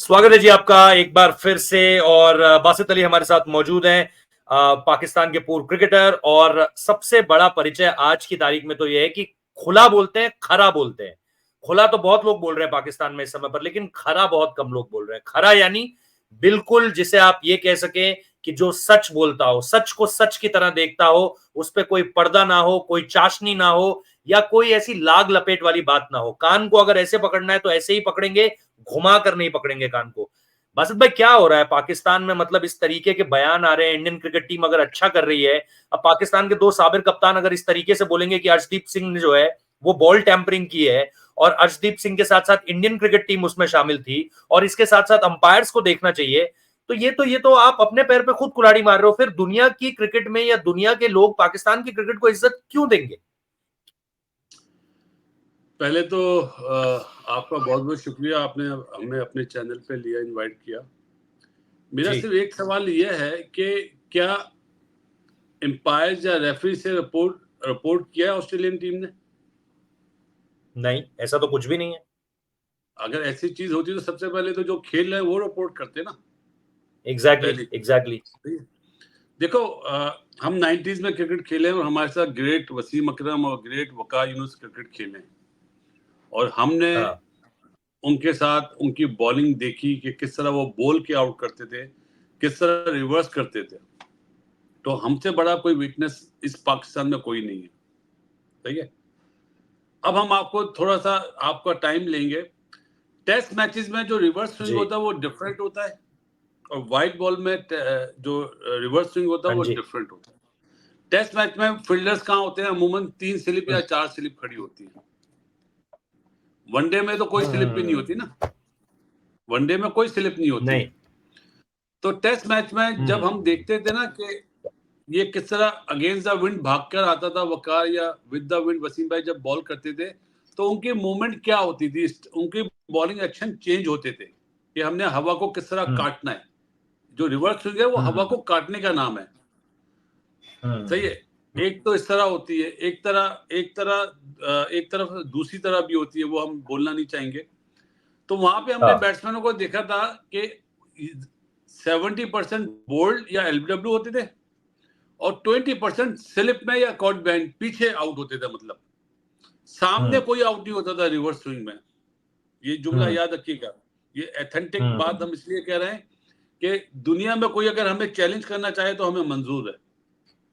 स्वागत है जी आपका एक बार फिर से। और बासित अली हमारे साथ मौजूद हैं, पाकिस्तान के पूर्व क्रिकेटर। और सबसे बड़ा परिचय आज की तारीख में तो यह है कि खुला बोलते हैं, खरा बोलते हैं। खुला तो बहुत लोग बोल रहे हैं पाकिस्तान में इस समय पर, लेकिन खरा बहुत कम लोग बोल रहे हैं। खरा यानी बिल्कुल जिसे आप ये कह सके कि जो सच बोलता हो, सच को सच की तरह देखता हो, उस पर कोई पर्दा ना हो, कोई चाशनी ना हो, या कोई ऐसी लाग लपेट वाली बात ना हो। कान को अगर ऐसे पकड़ना है तो ऐसे ही पकड़ेंगे, घुमा कर नहीं पकड़ेंगे कान को। बासित भाई, क्या हो रहा है पाकिस्तान में? मतलब इस तरीके के बयान आ रहे हैं। इंडियन क्रिकेट टीम अगर अच्छा कर रही है, अब पाकिस्तान के दो साबिर कप्तान अगर इस तरीके से बोलेंगे कि अर्शदीप सिंह ने जो है वो बॉल टैंपरिंग की है, और अर्शदीप सिंह के साथ साथ इंडियन क्रिकेट टीम उसमें शामिल थी, और इसके साथ साथ अंपायर्स को देखना चाहिए, तो ये तो आप अपने पैर पे खुद कुल्हाड़ी मार रहे हो। फिर दुनिया की क्रिकेट में या दुनिया के लोग पाकिस्तान की क्रिकेट को इज्जत क्यों देंगे? पहले तो आपका बहुत बहुत शुक्रिया, आपने हमें अपने चैनल पे लिया, इनवाइट किया। मेरा सिर्फ एक सवाल यह है कि क्या एम्पायर या रेफरी से रिपोर्ट किया है ऑस्ट्रेलियन टीम ने? नहीं, ऐसा तो कुछ भी नहीं है। अगर ऐसी चीज होती तो सबसे पहले तो जो खेल रहे हैं वो रिपोर्ट करते ना। एग्जैक्टली। देखो, हम 90s में क्रिकेट खेले और हमारे साथ ग्रेट वसीम अकरम और ग्रेट वकार यूनुस क्रिकेट खेले, और हमने उनके साथ उनकी बॉलिंग देखी कि किस तरह वो बॉल के आउट करते थे, किस तरह रिवर्स करते थे। तो हमसे बड़ा कोई वीकनेस इस पाकिस्तान में कोई नहीं है, ठीक है। अब हम आपको थोड़ा सा आपका टाइम लेंगे। टेस्ट मैचेस में जो रिवर्स स्विंग होता है वो डिफरेंट होता है, और वाइट बॉल में जो रिवर्स स्विंग होता है वो डिफरेंट होता है। टेस्ट मैच में फील्डर्स कहाँ होते हैं? अमूमन 3 स्लिप या 4 स्लिप खड़ी होती है। वनडे में तो कोई स्लिप भी नहीं होती ना, वनडे में कोई स्लिप नहीं होती है। तो टेस्ट मैच में जब हम देखते थे ना कि ये किस तरह अगेंस्ट द विंड भागकर आता था वकार, या विद द विंड वसीम भाई जब बॉल करते थे, तो उनकी मूवमेंट क्या होती थी, उनकी बॉलिंग एक्शन चेंज होते थे कि हमने हवा को किस तरह काटना है। जो रिवर्स स्विंग है वो हवा को काटने का नाम है, सही है। एक तो इस तरह होती है, एक तरफ दूसरी तरह भी होती है, वो हम बोलना नहीं चाहेंगे। तो वहां पे हमने बैट्समैनों को देखा था कि 70% बोल्ड या एलबीडब्ल्यू होते थे, और 20% स्लिप में या कॉट बैंड पीछे आउट होते थे। मतलब सामने कोई आउट नहीं होता था रिवर्स स्विंग में। ये जुमला याद रखिएगा। ये एथेंटिक बात हम इसलिए कह रहे हैं कि दुनिया में कोई अगर हमें चैलेंज करना चाहे तो हमें मंजूर है।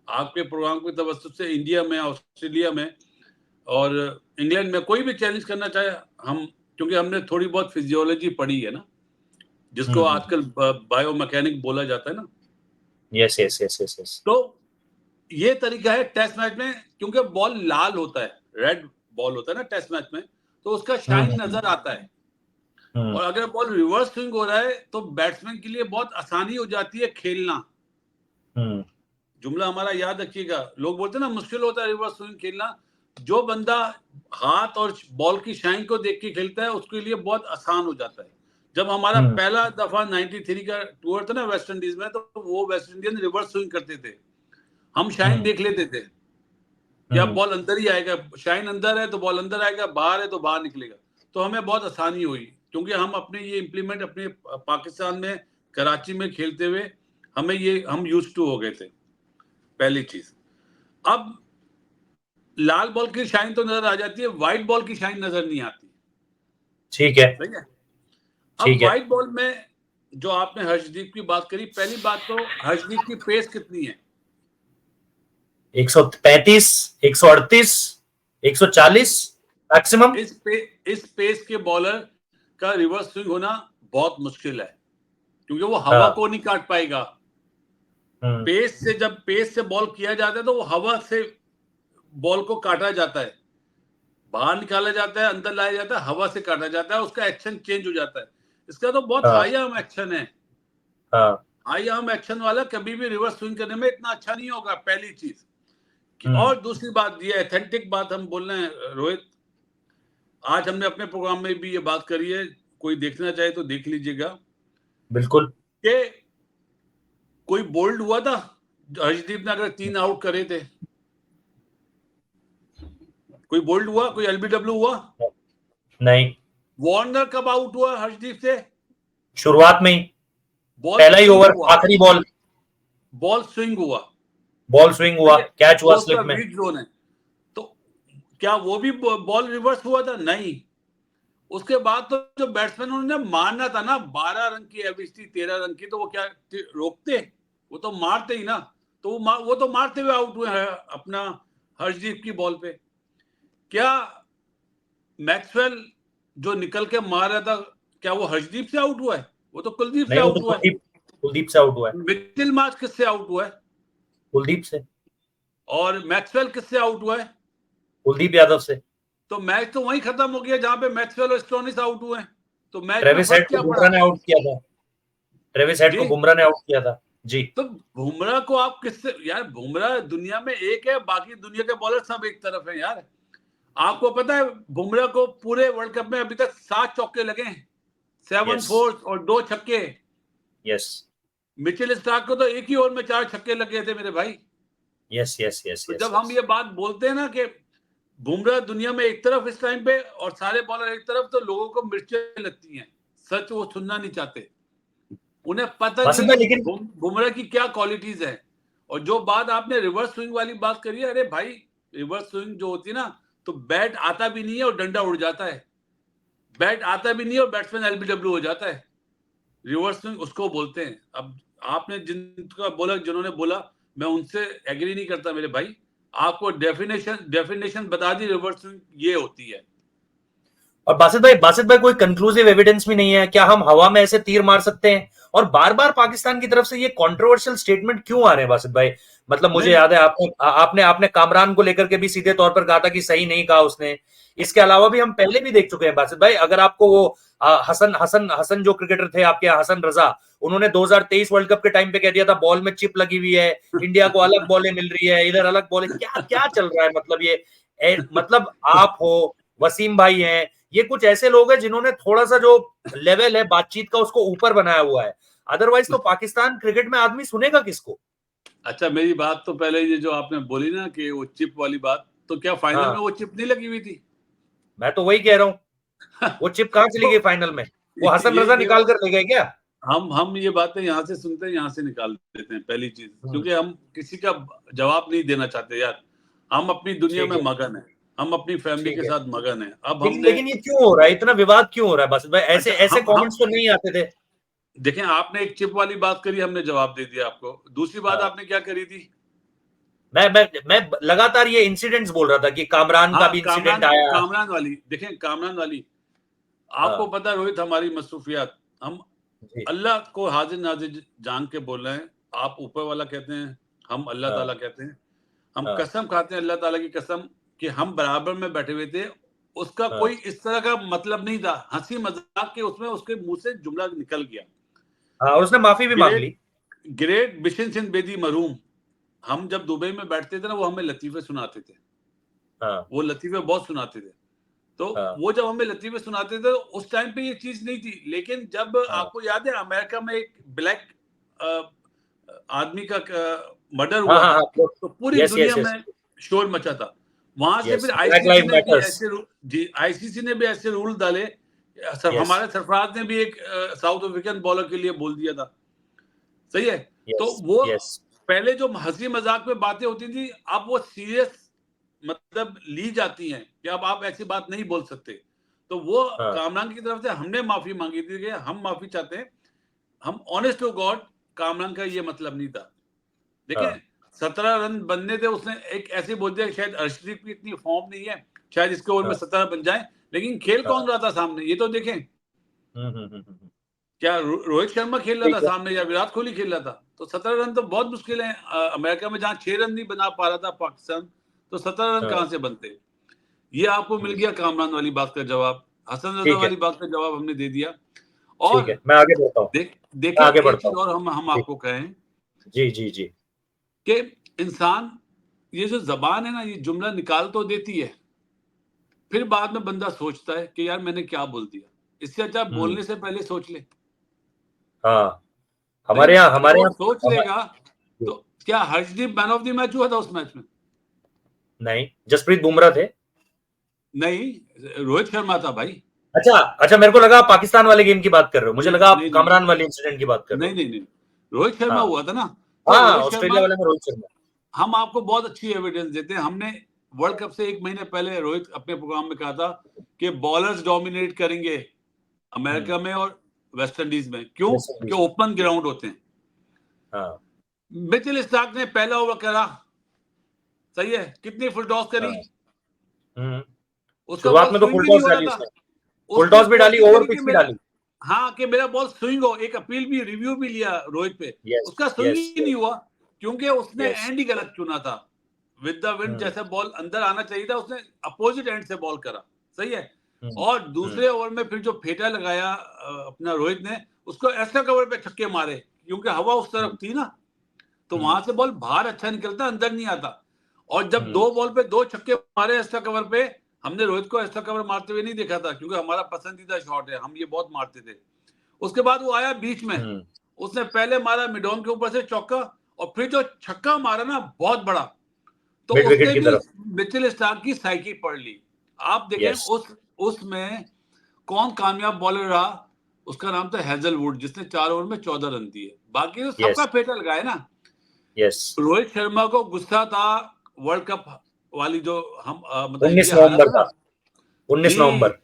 आपके प्रोग्राम की तवज्जो से इंडिया में, ऑस्ट्रेलिया में और इंग्लैंड में कोई भी चैलेंज करना चाहे, हम, क्योंकि हमने थोड़ी बहुत फिजियोलॉजी पढ़ी है ना, जिसको आजकल बायोमैकेनिक बोला जाता है ना। यस। तो ये तरीका है टेस्ट मैच में, क्योंकि बॉल लाल होता है, रेड बॉल होता है ना टेस्ट मैच में, तो उसका शाइन नजर आता है। और अगर बॉल रिवर्स स्विंग हो रहा है तो बैट्समैन के लिए बहुत आसानी हो जाती है खेलना। जुमला हमारा याद रखिएगा। लोग बोलते हैं ना मुश्किल होता है रिवर्स स्विंग खेलना। जो बंदा हाथ और बॉल की शाइन को देख के खेलता है उसके लिए बहुत आसान हो जाता है। जब हमारा पहला दफा 93 का टूर था ना वेस्ट इंडीज में, तो वो वेस्ट इंडियन रिवर्स स्विंग करते थे। हम शाइन देख लेते थे कि अब बॉल अंदर ही आएगा, शाइन अंदर है तो बॉल अंदर आएगा, बाहर है तो बाहर निकलेगा। तो हमें बहुत आसानी हुई, क्योंकि हम अपने ये इंप्लीमेंट अपने पाकिस्तान में कराची में खेलते हुए हम यूज टू हो गए थे। पहली चीज। अब लाल बॉल की शाइन तो नजर आ जाती है, व्हाइट बॉल की शाइन नजर नहीं आती। ठीक है। सही है। अब व्हाइट बॉल में जो आपने हर्षदीप की बात करी, पहली बात तो हर्षदीप की पेस कितनी है? 135, 138, 140 मैक्सिमम। इस पेस के बॉलर का रिवर्स स्विंग होना बहुत मुश्किल है, क्योंकि वो हवा को नहीं काट पाएगा। जब पेस से बॉल किया जाता है तो वो हवा से बॉल को काटा जाता है, बाहर निकाला जाता है, अंदर लाया जाता है, हवा से काटा जाता है, उसका एक्शन चेंज हो जाता है। इसका तो बहुत हाई आर्म एक्शन है। हाई आर्म एक्शन वाला कभी भी रिवर्स स्विंग करने में इतना अच्छा नहीं होगा, पहली चीज। और दूसरी बात, ये एथेंटिक बात हम बोल रहे हैं रोहित, आज हमने अपने प्रोग्राम में भी ये बात करी है, कोई देखना चाहे तो देख लीजिएगा। बिल्कुल। कि कोई बोल्ड हुआ था हर्षदीप ने अगर 3 आउट करे थे? कोई बोल्ड हुआ, कोई एलबीडब्ल्यू हुआ? नहीं। वार्नर कब आउट हुआ हर्षदीप से? शुरुआत में ही बॉल पहला ही स्विंग ओवर, हुआ, आखिरी बॉल बॉल स्विंग हुआ, कैच हुआ वो स्लिप उसका में। वीक जोन है। तो क्या वो भी बॉल रिवर्स हुआ था? नहीं। उसके बाद तो जो बैट्समैन उन्होंने मारना था ना, 12 रन की एवरेज थी, 13 रन की, तो वो क्या रोकते? वो तो मारते ही ना। तो वो तो मारते हुए आउट हुए हैं अपना हर्षदीप की बॉल पे। क्या मैक्सवेल जो निकल के मार रहा था, क्या वो हर्षदीप से आउट हुआ है? वो तो कुलदीप से नहीं, वो तो आउट हुआ है। कुलदीप से आउट हुआ है। मिचेल मार्श किससे आउट हुआ है? कुलदीप से। और मैक्सवेल किससे आउट हुआ है? कुलदीप यादव से। तो मैच तो वहीं खत्म हो गया जहां पे मैक्सवेल और स्टोनिस आउट हुए हैं। तो मैच में ट्रेविस हेड फर्क को क्या बुमराह पड़ा? ने आउट किया था। ट्रेविस हेड जी। को बुमराह ने आउट किया था जी। तो बुमराह को आप किससे यार, बुमराह दुनिया में एक है, बाकी दुनिया के बॉलर सब एक तरफ है यार। आपको पता है बुमराह को पूरे वर्ल्ड कप में अभी तक 7 चौके लगे हैं, 7 फोर्स और 2 छक्के। यस मिचेल स्टार्क को तो एक ही ओवर में 4 छक्के लगे थे मेरे भाई। यस यस यस तो यस जब हम यस। ये बात बोलते हैं ना कि बुमराह दुनिया में एक तरफ इस टाइम पे और सारे बॉलर एक तरफ, तो लोगों को मिर्चें लगती हैं। सच वो सुनना नहीं चाहते। उन्हें पता नहीं बासित है भाई कि लेकिन बुमराह की क्या क्वालिटीज है। और जो बात आपने रिवर्स स्विंग वाली बात करी है, अरे भाई रिवर्स स्विंग जो होती है ना, तो बैट आता भी नहीं है और डंडा उड़ जाता है। बैट आता भी नहीं है और बैट्समैन एलबीडब्ल्यू हो जाता है। रिवर्स स्विंग उसको बोलते हैं। अब आपने जिनका बोला, जिन्होंने बोला, मैं उनसे एग्री नहीं करता मेरे भाई। आपको डेफिनेशन बता दी, रिवर्स स्विंग ये होती है। और बासित भाई कोई कंक्लूसिव एविडेंस भी नहीं है। क्या हम हवा में ऐसे तीर मार सकते हैं? और बार बार पाकिस्तान की तरफ से ये कंट्रोवर्शियल स्टेटमेंट क्यों आ रहे हैं बासित भाई? मतलब मुझे नहीं, याद है आपने आपने आपने कामरान को लेकर के भी सीधे तौर पर कहा था कि सही नहीं कहा उसने। इसके अलावा भी हम पहले भी देख चुके हैं बासित भाई। अगर आपको वो हसन हसन हसन जो क्रिकेटर थे आपके, हसन रजा, उन्होंने 2023 वर्ल्ड कप के टाइम पे कह दिया था बॉल में चिप लगी हुई है, इंडिया को अलग बॉलें मिल रही है, इधर अलग बॉलें। क्या क्या चल रहा है? मतलब ये मतलब आप हो, वसीम भाई हैं, ये कुछ ऐसे लोग हैं जिन्होंने थोड़ा सा जो लेवल है बातचीत का उसको ऊपर बनाया हुआ है। अदरवाइज तो पाकिस्तान क्रिकेट में आदमी सुनेगा किसको? अच्छा मेरी बात तो पहले ये जो आपने बोली ना कि वो चिप वाली बात, तो क्या फाइनल में हाँ, वो चिप नहीं लगी हुई थी? मैं तो वही कह रहा हूं। वो चिप कहां चली तो गई फाइनल में? वो हसन रजा ये निकाल बात कर ले गए क्या? हम ये बातें यहाँ से सुनते हैं, यहाँ से निकाल देते हैं पहली चीज, क्योंकि हम किसी का जवाब नहीं देना चाहते यार। हम अपनी दुनिया ठीक में है, मगन है, हम अपनी फैमिली ठीक के है। साथ मगन है। अब लेकिन हमने लेकिन ये क्यों हो रहा है? इतना विवाद क्यों हो रहा है बासित भाई? ऐसे अच्छा ऐसे हम कमेंट्स तो नहीं आते थे। देखें, आपने एक चिप वाली बात करी, हमने जवाब दे दिया आपको। दूसरी बात हाँ, आपने क्या करी थी? मैं लगातार ये इंसिडेंट्स बोल रहा था कि कामरान का हाँ, भी इंसिडेंट कामरान आया। कामरान वाली देखें, कामरान वाली। आपको हाँ पता है रोहित, हमारी मसरूफियात, हम जी। अल्लाह को हाजिर नाजिर जान के बोल रहे हैं। आप ऊपर वाला कहते हैं, हम अल्लाह हाँ ताला कहते हैं। हम हाँ कसम खाते हैं अल्लाह ताला की कसम कि हम बराबर में बैठे हुए थे। उसका हाँ कोई इस तरह का मतलब नहीं था, हंसी मजाक के उसमें उसके मुंह से जुमला निकल गया। हाँ। और उसने माफी भी मांग ग्रेट ली। ग्रेट बिशन सिंह बेदी मरूम, हम जब दुबई में बैठते थे ना, वो हमें लतीफे सुनाते थे। हाँ वो लतीफे बहुत सुनाते थे। तो हाँ वो जब हमें लतीफे सुनाते थे, उस टाइम पे ये चीज नहीं थी। लेकिन जब हाँ आपको याद है अमेरिका में एक ब्लैक आदमी का मर्डर हाँ हुआ हाँ था, हाँ। तो पूरी यस दुनिया यस यस में शोर मचा था। वहां से यस। फिर ब्लैक आईसीसी लाइव ने भी मैटर्स। ऐसे जी आईसीसी ने भी ऐसे रूल डाले। यस हमारे सरफराज ने भी एक साउथ अफ्रीकन बॉलर के लिए बोल दिया था। सही है। तो यस वो यस। पहले जो हंसी मजाक में बातें होती थी, अब वो सीरियस मतलब ली जाती हैं कि अब आप ऐसी बात नहीं बोल सकते। तो वो हाँ कामरान की तरफ से हमने माफी मांगी थी कि हम माफी चाहते हैं। हम ऑनेस्ट टू गॉड, कामरान का ये मतलब नहीं था। देखें, हाँ 17 रन बनने थे, उसने एक ऐसे बोल दिया शायद अर्शदीप की इतनी फॉर्म नहीं है, शायद इसके ओवर में हाँ 17 बन जाए। लेकिन खेल हाँ। कौन रहा था सामने, ये तो देखें। हम्म। क्या रोहित शर्मा खेल रहा ठीक था है। सामने या विराट कोहली खेल रहा था? तो 17 रन तो बहुत मुश्किल है। अमेरिका में जहां 6 रन नहीं बना पा रहा था पाकिस्तान, तो 17 रन हाँ कहां से बनते? ये आपको मिल गया कामरान वाली बात का जवाब। हसन रजा ठीक है। वाली बात का जवाब हमने दे दिया। ठीक और है, मैं आगे बढ़ता हूँ। देखें मैं आगे एक बढ़ता चीज हूँ। और हम जी आपको कहें जी जी जी। कि इंसान, ये जो जबान है ना, ये जुमला निकाल तो देती है, फिर बाद में बंदा सोचता है कि यार मैंने क्या बोल दिया। इससे अच्छा हम्म। बोलने से पहले सोच ले। हाँ। नहीं, अगर हमारे वो यहाँ सोच हमारे लेगा, तो क्या Harshdeep man of the match हुआ था उस मैच में? नहीं, जसप्रीत बुमराह थे। नहीं, रोहित शर्मा था भाई। अच्छा अच्छा, मेरे को लगा पाकिस्तान वाले गेम की बात कर रहे हो, मुझे लगा आप नहीं नहीं कामरान वाले इंसिडेंट की बात कर रहे नहीं हो। नहीं नहीं, रोहित शर्मा हाँ हुआ था ना। तो हाँ, रोहित ऑस्ट्रेलिया शर्मा, वाले में रोहित शर्मा। हम आपको बहुत अच्छी एविडेंस देते हैं। हमने वर्ल्ड कप से 1 महीने पहले रोहित अपने प्रोग्राम में कहा था कि बॉलर्स डोमिनेट करेंगे अमेरिका में और वेस्ट इंडीज में। क्यों? वेस्ट कि इंडीज ओपन में। ग्राउंड होते हैं। हाँ मिचेल स्टार्क ने पहला ओवर करा, सही है, कितनी फुल टॉस करी? हाँ। हम्म। उसका शुरुआत बॉल में तो स्विंग फुल भी नहीं टॉस हो रहा डाली था। उसने, फुल उसने टॉस भी डाली, कोशिश ओवर करी कि पिच भी मेरा, डाली। हाँ, कि मेरा बॉल स्विंग हो, एक अपील भी, रिव्यू भी लिया रोहित पे, यस उसका स्विंग यस ही नहीं हुआ, क्योंकि उसने यस। एंड ही गलत चुना था। विद द विंड हम्म जैसे बॉल अंदर आना चाहिए था, उसने अपोजिट एंड से बॉल करा, सही है। हम्म और दूसरे ओवर में फिर जो फेटा लगाया अपना रोहित ने, उसको एक्स्ट्रा कवर पे छक्के मारे, क्योंकि हवा उस तरफ थी ना, तो वहां से बॉल बाहर अच्छा निकलता, अंदर नहीं आता। और जब 2 बॉल पे 2 छक्के मारे एक्स्ट्रा कवर पे, हमने रोहित को एक्स्ट्रा कवर मारते हुए नहीं देखा था, क्योंकि हमारा पसंदीदा शॉट है, हम ये बहुत मारते थे। उसके बाद वो आया बीच में, हम्म। उसने पहले मारा मिडॉन के ऊपर से चौका, और फिर जो छक्का मारा ना बहुत बड़ा, तो मिड विकेट उसने की भी तरफ। मिचेल स्टार्क की साइकी पढ़ ली। आप देखें यस उसमें कौन कामयाब बॉलर रहा, उसका नाम था हेजलवुड, जिसने 4 ओवर में 14 रन दिए। बाकी तो सबका यस फेटा लगाया ना। यस। रोहित शर्मा को गुस्सा था वर्ल्ड कप वाली जो हम मतलब 19 इंडिया हारा नवंबर था था, ना। 19 जी नवंबर।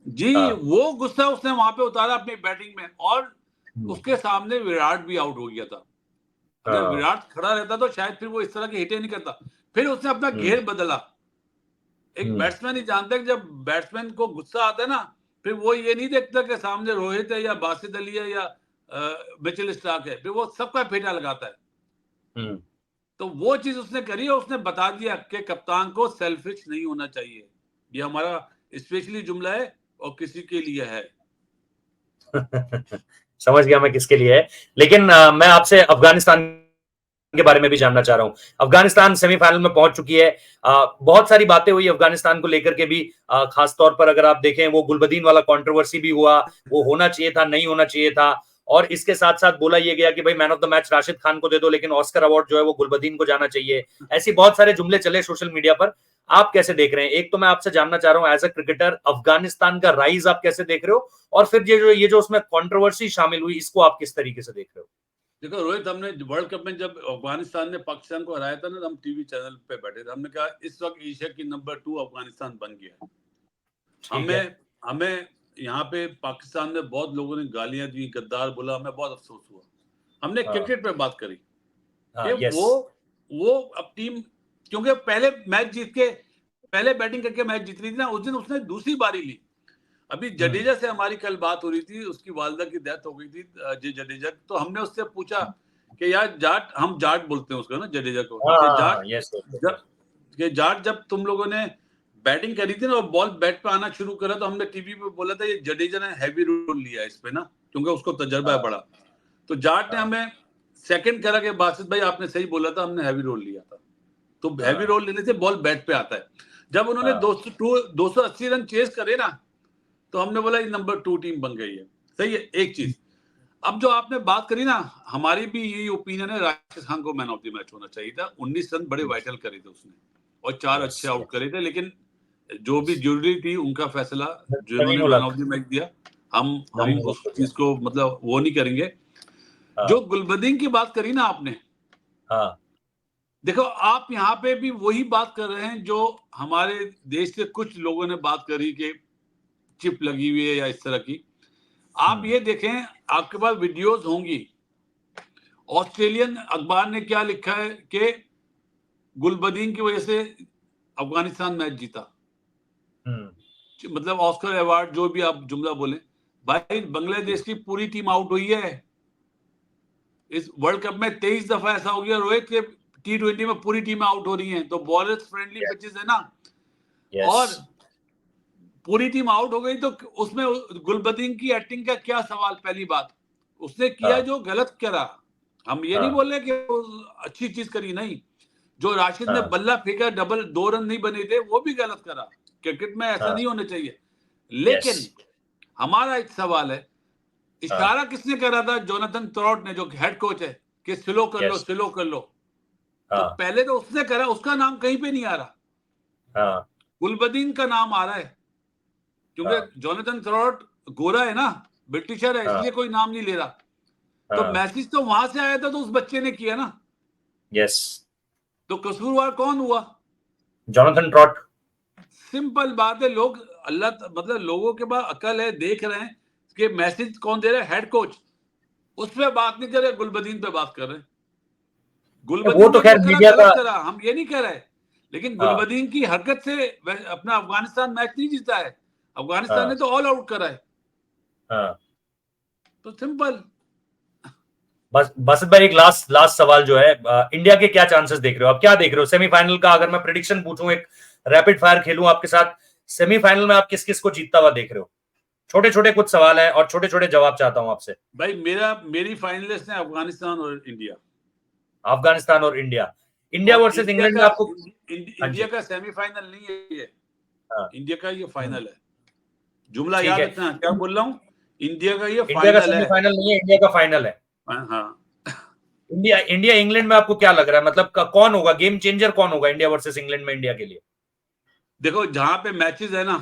जी, हाँ वो गुस्सा उसने वहां पे उतारा अपनी बैटिंग में, और हम्म, उसके सामने विराट भी आउट हो गया था। अगर हाँ विराट खड़ा रहता तो शायद फिर वो इस तरह की हिटें नहीं करता। फिर उसने अपना हम्म घेर बदला। एक हम्म बैट्समैन ही जानता है कि जब बैट्समैन को गुस्सा आता है ना, फिर वो ये नहीं देखता कि सामने रोहित है या बासित अली है या मिचेल स्टार्क है, फिर वो सबका फेटा लगाता है। हम्म। तो वो चीज उसने करी, और उसने बता दिया कि कप्तान को सेल्फिश नहीं होना चाहिए। ये हमारा स्पेशली जुमला है, और किसी के लिए है। समझ गया मैं किसके लिए है। लेकिन मैं आपसे अफगानिस्तान के बारे में भी जानना चाह रहा हूं। अफगानिस्तान सेमीफाइनल में पहुंच चुकी है। बहुत सारी बातें हुई अफगानिस्तान को लेकर के भी। खास तौर पर अगर आप देखें, वो गुलबदीन वाला कंट्रोवर्सी भी हुआ, वो होना चाहिए था, नहीं होना चाहिए था। और इसके साथ साथ बोला यह गया कि भाई man of the match Rashid Khan को दे दो, लेकिन ऑस्कर अवार्ड जो है वो गुलबदीन को जाना चाहिए। ऐसी बहुत सारे जुमले चले सोशल मीडिया पर। आप कैसे देख रहे हैं? एक तो मैं आपसे जानना चाह रहा हूं, एज अ क्रिकेटर अफगानिस्तान का राइज आप कैसे देख रहे हो, और फिर ये जो उसमें कंट्रोवर्सी शामिल हुई, इसको आप किस तरीके से देख रहे हो? देखो रोहित, हमने वर्ल्ड कप में जब अफगानिस्तान ने पाकिस्तान को हराया था ना, हम टीवी चैनल पे बैठे थे, हमने कहा इस वक्त एशिया की नंबर 2 अफगानिस्तान बन गया है। ठीक है। हमें हमें यहाँ पे पाकिस्तान में बहुत लोगों ने गालियां दी, गद्दार बोला, हमें बहुत अफसोस हुआ। हमने हाँ क्रिकेट पे बात करी कि हाँ। यस। वो अब टीम, क्योंकि पहले मैच जीत के, पहले बैटिंग करके मैच जीत रही थी ना, उस दिन उसने दूसरी बारी ली। अभी जडेजा से हमारी कल बात हो रही थी, उसकी वालदा की डेथ हो गई थी, अजय जडेजा। तो हमने उससे पूछा कि यार जाट, हम जाट बोलते हैं उसको ना, जडेजा को, हाँ कि हाँ हाँ। जाट यस जब, कि जाट जब तुम लोगों ने बैटिंग करी थी ना और बॉल बैट पे आना शुरू करा, तो हमने टीवी पे बोला था ये जडेजा ने हैवी रोल लिया इस पे ना, क्योंकि उसको तजर्बा है हाँ बड़ा। तो जाट ने हाँ हमें सेकंड करा कि बासित भाई आपने सही बोला था, हमने हैवी रोल लिया था। तो हैवी हाँ रोल लेने से बॉल बैट पे आता है। जब उन्होंने हाँ 280 रन चेस करे ना, तो हमने बोला ये नंबर 2 टीम बन गई है, सही है। एक चीज, अब जो आपने बात करी ना, हमारी भी यही ओपिनियन है, राशिद खान को मैन ऑफ द मैच होना चाहिए था। 19 रन बड़े वाइटल करे थे उसने, और 4 यस अच्छे आउट यस करे थे, लेकिन जो भी ज्यूरी थी उनका फैसला, जिन्होंने नवीन मैन उलक, ऑफ द मैच दिया, हम नवीन उलक उस को दिया। चीज को मतलब वो नहीं करेंगे। जो हाँ गुलबदीन की बात करी ना आपने, हाँ देखो आप यहाँ पे भी वही बात कर रहे हैं जो हमारे देश के कुछ लोगों ने बात करी कि चिप लगी हुई है या इस तरह की। आप ये देखें, आपके पास वीडियोस होंगी, ऑस्ट्रेलियन अखबार ने क्या लिखा है कि गुलबदीन की वजह से अफगानिस्तान मैच जीता, हम्म मतलब ऑस्कर अवार्ड जो भी आप जुमला बोले। भाई बांग्लादेश की पूरी टीम आउट हुई है इस वर्ल्ड कप में। 23 दफा ऐसा हो गया रोहित के T20 में पूरी टीमें आउट हो रही हैं, तो बॉलर्स फ्रेंडली पिचेस है ना, यस और पूरी टीम आउट हो गई, तो उसमें गुलबदीन की एक्टिंग का क्या सवाल? पहली बात, उसने किया हाँ जो गलत करा। हम ये नहीं हाँ बोल रहे कि वो अच्छी चीज करी, नहीं। जो राशिद ने हाँ बल्ला फेंका, डबल 2 रन नहीं बने थे, वो भी गलत करा। क्रिकेट में ऐसा हाँ। नहीं होना चाहिए। यस। लेकिन हमारा एक सवाल है, हाँ। इशारा किसने करा था? जोनाथन ट्रॉट ने, जो हेड कोच है, कि स्लो कर लो, यस। स्लो कर लो। तो हाँ पहले तो उसने करा, उसका नाम कहीं पे नहीं आ रहा, हाँ गुलबदीन का नाम आ रहा है। क्योंकि जोनाथन थ्रॉट गोरा है ना, ब्रिटिशर है, इसलिए कोई नाम नहीं ले रहा। तो मैसेज तो वहां से आया था, तो उस बच्चे ने किया ना। यस। तो कसूरवार कौन हुआ? Jonathan trout. सिंपल बात है। लोग मतलब लोगों के पास अकल है, देख रहे हैं कि मैसेज कौन दे रहा है, हेड कोच। उस पर बात नहीं कर रहे, गुलबदीन पे बात कर रहे हैं। वो गुलबदीन तो ने खैर जो करा मीडिया का, गलत करा, हम ये नहीं कह रहे, लेकिन गुलबदीन की हरकत से अपना अफगानिस्तान मैच नहीं जीता है। अफगानिस्तान ने तो ऑल आउट करा है। तो सिंपल। बस बासित भाई, एक लास्ट सवाल जो है, इंडिया के क्या चांसेस देख रहे हो आप? क्या देख रहे हो सेमीफाइनल का? अगर मैं प्रेडिक्शन पूछूं, एक रैपिड फायर खेलूं आपके साथ, सेमीफाइनल में आप किस किस को जीतता हुआ देख रहे हो? छोटे छोटे कुछ सवाल है और छोटे छोटे जवाब चाहता हूं आपसे। भाई मेरी फाइनलिस्ट है अफगानिस्तान और इंडिया। अफगानिस्तान और इंडिया। इंडिया वर्सेस इंग्लैंड में आपको? इंडिया का सेमीफाइनल नहीं है ये, इंडिया का ये फाइनल है। जुमला ठीक याद है। रखना, क्या बोल रहा हूँ, इंडिया का ये इंडिया का फाइनल है। सेमीफाइनल नहीं है, इंडिया का फाइनल है। हाँ। इंडिया इंग्लैंड में आपको क्या लग रहा है? मतलब कौन होगा गेम चेंजर, कौन होगा इंडिया वर्सेस इंग्लैंड में इंडिया के लिए? देखो, जहां पे मैचेस है ना,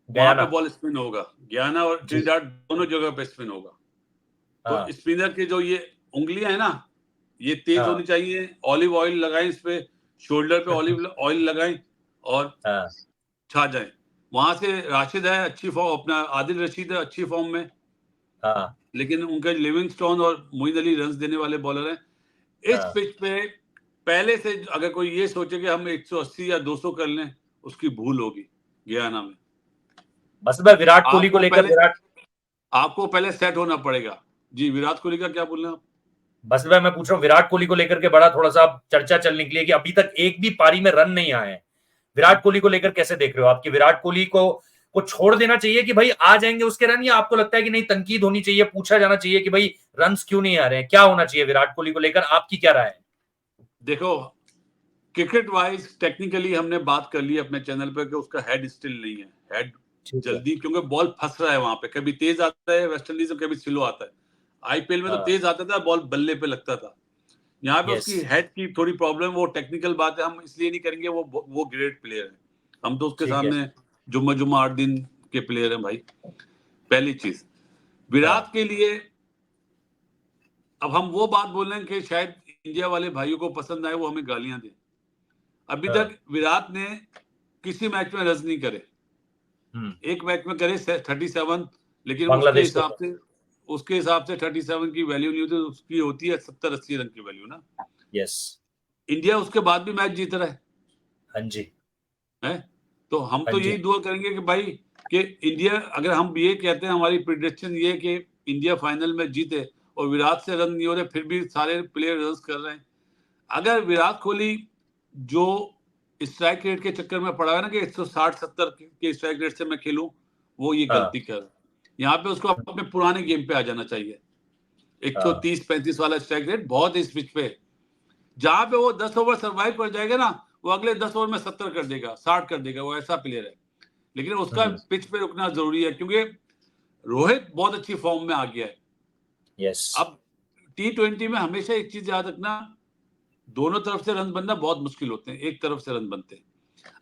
वहां पे बॉल स्पिन होगा। गयाना और ट्रिनिडाद दोनों जगह पे स्पिन होगा। तो स्पिनर की जो ये उंगलियां है ना, ये तेज होनी चाहिए। ऑलिव ऑयल लगाएं इस पे, शोल्डर पे ऑलिव ऑयल लगाएं और छा जाए। वहां से राशिद है अच्छी फॉर्म, अपना आदिल रशीद है अच्छी फॉर्म में, लेकिन उनके लिविंगस्टोन और मोइन अली रन देने वाले बॉलर हैं। इस पिच पे पहले से अगर कोई ये सोचे कि हम 180 या 200 कर लें, उसकी भूल होगी गयाना में। बस मैं विराट कोहली को लेकर आपको पहले सेट होना पड़ेगा। जी, विराट कोहली का क्या बोल रहे हैं आप? बस मैं पूछ रहा हूँ, विराट कोहली को लेकर के बड़ा थोड़ा सा चर्चा चल निकली है कि अभी तक एक भी पारी में रन नहीं आए हैं। विराट कोहली को लेकर कैसे देख रहे हो आपकी? विराट कोहली को छोड़ देना चाहिए कि भाई आ जाएंगे उसके रन, या आपको लगता है कि नहीं, तनकीद होनी चाहिए, पूछा जाना चाहिए कि भाई रन क्यों नहीं आ रहे हैं? क्या होना चाहिए विराट कोहली को लेकर, आपकी क्या राय है? देखो, क्रिकेट वाइज टेक्निकली हमने बात कर ली अपने चैनल पे कि उसका हेड स्टिल नहीं है। हेड जल्दी, क्योंकि बॉल फंस रहा है वहां पे, कभी तेज आता है वेस्ट इंडीज में, कभी स्लो आता है। आईपीएल में तो तेज आता था, बॉल बल्ले पे लगता था। यहाँ पे उसकी हेड की थोड़ी प्रॉब्लम, वो टेक्निकल बात है, हम इसलिए नहीं करेंगे। वो ग्रेट प्लेयर है, हम तो उसके सामने जुम्मा 8 दिन के प्लेयर हैं भाई। पहली चीज, विराट के लिए अब हम वो बात बोल रहे हैं कि शायद इंडिया वाले भाइयों को पसंद आए, वो हमें गालियां दें। अभी तक विराट ने किसी मैच में रन नहीं करे। एक मैच में करे 37, लेकिन उसके हिसाब से 37 की वैल्यू नहीं होती, उसकी होती है 70-80 रन की वैल्यू ना। यस। इंडिया उसके बाद भी मैच जीत रहा है। हाँ जी। है तो हम तो यही दुआ करेंगे कि भाई कि इंडिया, अगर हम ये कहते हैं, हमारी प्रेडिक्शन ये कि इंडिया फाइनल में जीते और विराट से रन नहीं हो रहे, फिर भी सारे प्लेयर रन कर रहे हैं। अगर विराट कोहली जो स्ट्राइक रेट के चक्कर में पड़ा है ना कि 160-70 के स्ट्राइक रेट से मैं खेलूं, वो ये गलती कर रहा है। यहाँ पे उसको अपने पुराने गेम पे आ जाना चाहिए। 130-35 वाला स्ट्राइक रेट बहुत है इस पिच पे। जहां पे वो 10 ओवर सर्वाइव कर जाएगा ना, वो अगले 10 ओवर में 70 कर देगा, 60 कर देगा। वो ऐसा प्लेयर है, लेकिन उसका पिच पे रुकना जरूरी है, क्योंकि रोहित बहुत अच्छी फॉर्म में आ गया है। यस। अब T20 में हमेशा एक चीज याद रखना, दोनों तरफ से रन बनना बहुत मुश्किल होते हैं, एक तरफ से रन बनते हैं।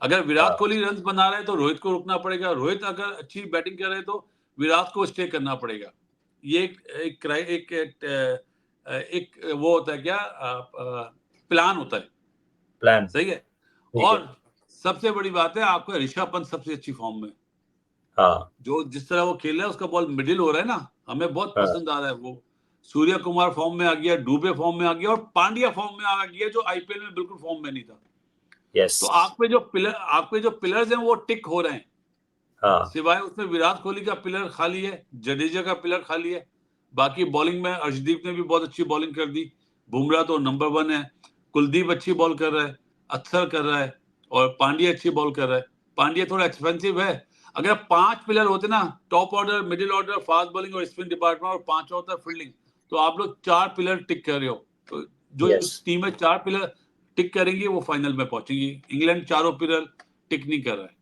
अगर विराट कोहली रन बना रहे हैं तो रोहित को रुकना पड़ेगा। रोहित अगर अच्छी बैटिंग कर रहे हैं तो विराट को स्टे करना पड़ेगा। ये एक वो होता है, क्या प्लान होता है, प्लान सही है। और सबसे बड़ी बात है, आपका ऋषभ पंत सबसे अच्छी फॉर्म में। जो जिस तरह वो खेल रहा है, उसका बॉल मिडिल हो रहा है ना, हमें बहुत पसंद आ रहा है वो। सूर्य कुमार फॉर्म में आ गया, डुबे फॉर्म में आ गया, और पांड्या फॉर्म में आ गया, जो आईपीएल में बिल्कुल फॉर्म में नहीं था। तो आपके जो पिलर्स हैं वो टिक हो रहे हैं। सिवाय उसमें विराट कोहली का पिलर खाली है, जडेजा का पिलर खाली है। बाकी बॉलिंग में अर्शदीप ने भी बहुत अच्छी बॉलिंग कर दी। बुमराह तो नंबर 1 है। कुलदीप अच्छी बॉल कर रहा है, अक्षर कर रहा है, और पांड्या अच्छी बॉल कर रहा है। पांड्या थोड़ा एक्सपेंसिव है। अगर 5 पिलर होते ना, top order, middle order, fast bowling और स्पिन डिपार्टमेंट, और 5 होता फील्डिंग, तो आप लोग 4 पिलर टिक कर रहे हो। तो जो टीम है 4 पिलर टिक करेंगी, वो फाइनल में पहुंचेगी। इंग्लैंड 4 पिलर टिक नहीं कर रहा है।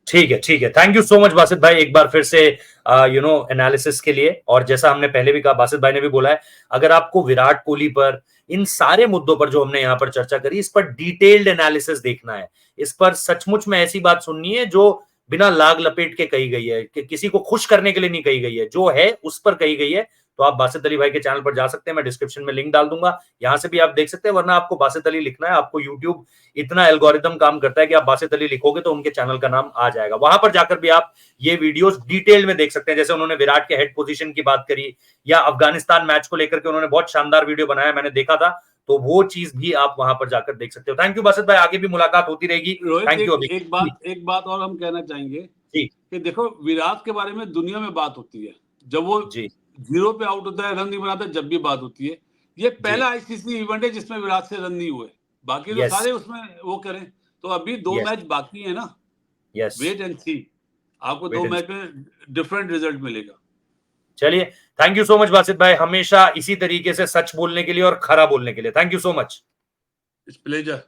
ठीक है। Thank you so much Basit भाई, एक बार फिर से एनालिसिस के लिए। और जैसा हमने पहले भी कहा, बासित भाई ने भी बोला है, अगर आपको विराट कोहली पर, इन सारे मुद्दों पर जो हमने यहाँ पर चर्चा करी, इस पर डिटेल्ड एनालिसिस देखना है, इस पर सचमुच में ऐसी बात सुननी है जो बिना लाग लपेट के कही गई है, कि किसी को खुश करने के लिए नहीं कही गई है, जो है उस पर कही गई है। तो आप बासित अली भाई के चैनल पर जा सकते हैं, मैं डिस्क्रिप्शन में लिंक डाल दूंगा, यहां से भी आप देख सकते हैं। वरना आपको बासित अली लिखना है, आपको यूट्यूब इतना एल्गोरिदम काम करता है कि आप बासित अली लिखोगे तो उनके चैनल का नाम आ जाएगा। वहां पर जाकर भी आप ये वीडियोस डिटेल में देख सकते हैं, जैसे उन्होंने विराट के हेड पोजीशन की बात करी, या अफगानिस्तान मैच को लेकर के उन्होंने बहुत शानदार वीडियो बनाया, मैंने देखा था। तो वो चीज भी आप वहां पर जाकर देख सकते हो। थैंक यू बासित भाई, आगे भी मुलाकात होती रहेगी। Rohit, thank you. अभी एक बात और हम कहना चाहेंगे जी कि देखो, विराट के बारे में दुनिया में बात होती है, जब वो जी 0 पे आउट होता है, रन नहीं बनाता, जब भी बात होती है। ये पहला आईसीसी इवेंट है जिसमें विराट से रन नहीं हुए, बाकी तो सारे उसमें वो करें। तो अभी 2 मैच बाकी है ना, वेट एंड सी, आपको 2 मैच में डिफरेंट रिजल्ट मिलेगा। चलिए, thank you so much Basit भाई, हमेशा इसी तरीके से सच बोलने के लिए और खरा बोलने के लिए। Thank you so much. It's pleasure.